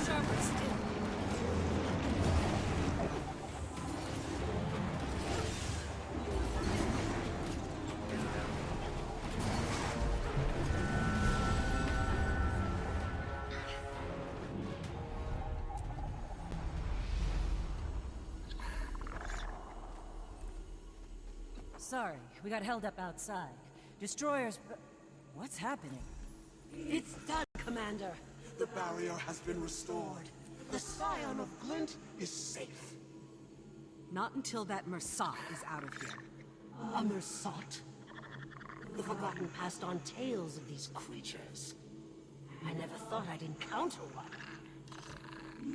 Sharper still. Sorry, we got held up outside. Destroyers... What's happening? It's done, Commander. The barrier has been restored. The Scion of Glint is safe. Not until that 𝕤𝓃 is out of here. A 𝕤𝓃? The Forgotten passed on tales of these creatures. I never thought I'd encounter one.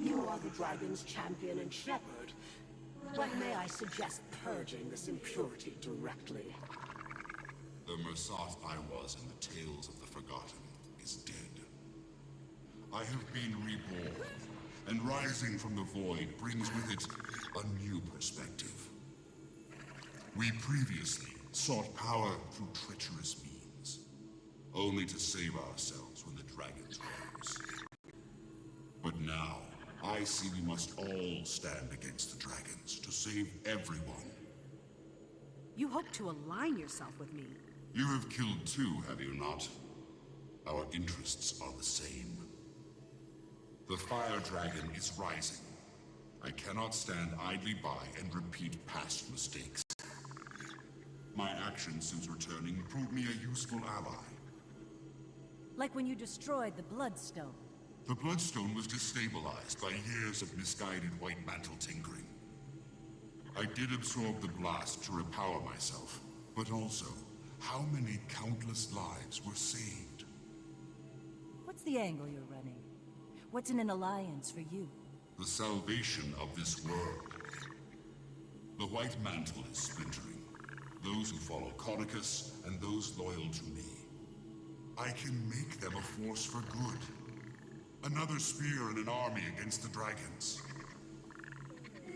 You are the dragon's champion and shepherd, but may I suggest purging this impurity directly? The 𝕤𝓃 I was in the tales of the Forgotten is dead. I have been reborn, and rising from the void brings with it a new perspective. We previously sought power through treacherous means, only to save ourselves when the dragons rose. But now, I see we must all stand against the dragons to save everyone. You hope to align yourself with me. You have killed two, have you not? Our interests are the same. The fire dragon is rising. I cannot stand idly by and repeat past mistakes. My actions since returning proved me a useful ally. Like when you destroyed the Bloodstone. The Bloodstone was destabilized by years of misguided White Mantle tinkering. I did absorb the blast to repower myself, but also, how many countless lives were saved? What's the angle you're running? What's in an alliance for you? The salvation of this world. The White Mantle is splintering. Those who follow Conicus and those loyal to me. I can make them a force for good. Another spear in an army against the dragons.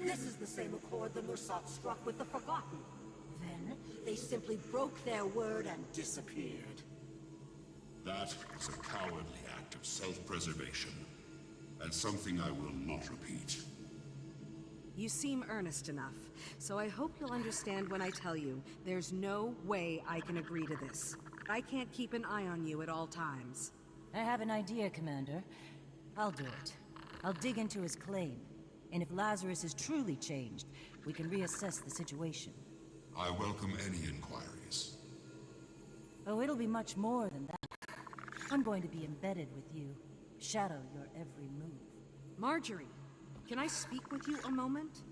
This is the same accord the 𝕤𝓃 struck with the Forgotten. Then, they simply broke their word and disappeared. That was a cowardly act of self-preservation, and something I will not repeat. You seem earnest enough, so I hope you'll understand when I tell you there's no way I can agree to this. I can't keep an eye on you at all times. I have an idea, Commander. I'll do it. I'll dig into his claim. And if Lazarus is truly changed, we can reassess the situation. I welcome any inquiries. Oh, it'll be much more than that. I'm going to be embedded with you. Shadow your every move. Marjorie, can I speak with you a moment?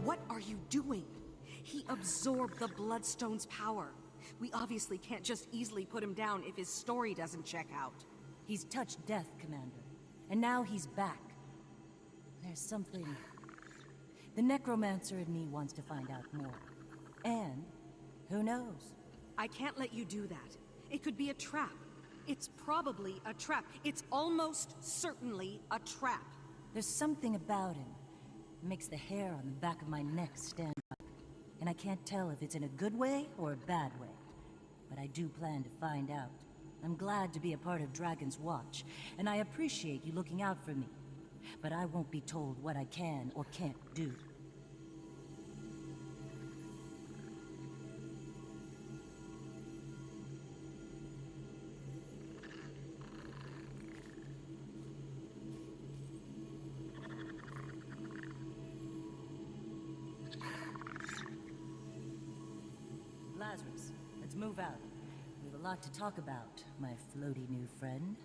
What are you doing? He absorbed the Bloodstone's power. We obviously can't just easily put him down if his story doesn't check out. He's touched death, Commander. And now he's back. There's something... The necromancer in me wants to find out more. And, who knows? I can't let you do that. It could be a trap. It's probably a trap. It's almost certainly a trap. There's something about him. Makes the hair on the back of my neck stand up. And I can't tell if it's in a good way or a bad way. But I do plan to find out. I'm glad to be a part of Dragon's Watch, and I appreciate you looking out for me. But I won't be told what I can or can't do. Lazarus, let's move out. We have a lot to talk about, my floaty new friend.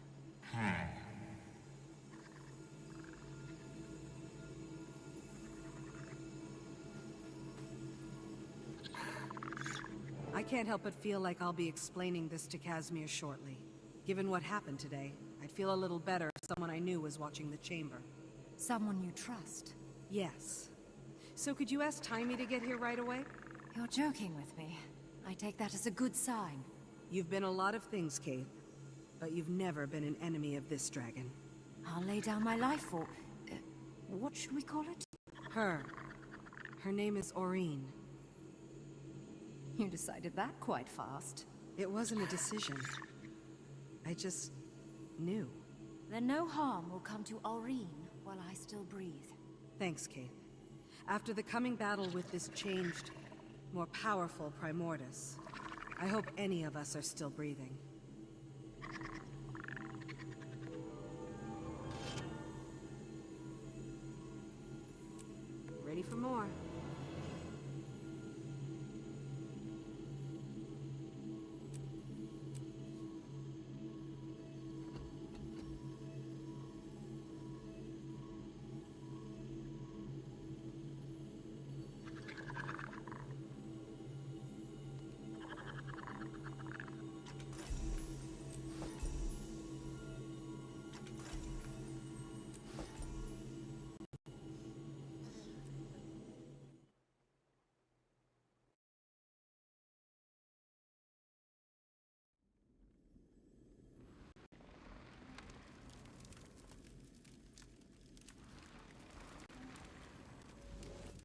I can't help but feel like I'll be explaining this to Casimir shortly. Given what happened today, I'd feel a little better if someone I knew was watching the chamber. Someone you trust? Yes. So could you ask 𝕈𝓕 to get here right away? You're joking with me. I take that as a good sign. You've been a lot of things, 𝐻𝑒𝓁, but you've never been an enemy of this dragon. I'll lay down my life for... what should we call it? Her. Her name is Aurene. You decided that quite fast. It wasn't a decision. I just... knew. Then no harm will come to Aurene while I still breathe. Thanks, 𝐻𝑒𝓁. After the coming battle with this changed, more powerful Primordus, I hope any of us are still breathing. Ready for more.